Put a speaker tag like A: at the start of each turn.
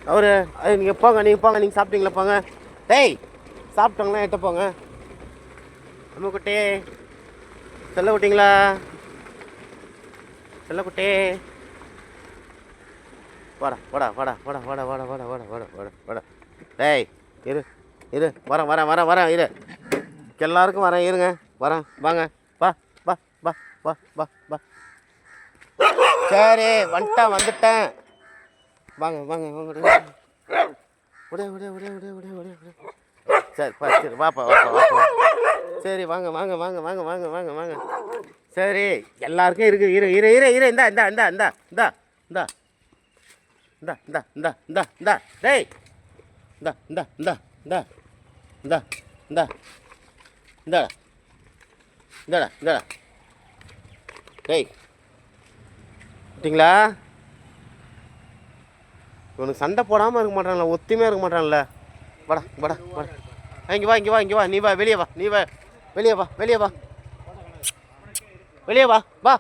A: நவருங்க. நீங்கள் போங்க, நீங்கள் சாப்பிட்டீங்களா போங்க. டேய் சாப்பிட்டாங்களா எட்ட போங்க. அம்மா குட்டி செல்ல குட்டிங்களா, செல்ல குட்டி வாடா. டேய் இரு வரேன் இரு. எல்லாருக்கும் வரேன் இருங்க. வரேன் வாங்க. வா வா வா வா வா வா சரி வந்துட்டேன். வாங்க சரி வாப்பா. சரி வாங்க. சரி எல்லாருக்கும் இருக்கு. இரு இந்தா டேய் இந்தாடா டேய் விட்டீங்களா? இவனுக்கு சண்டை போடாமல் இருக்க மாட்டான்ல, ஒத்துமையாக இருக்க மாட்டான்ல. வாடா இங்கே வா நீ வா வெளியே வா. வெளியே வா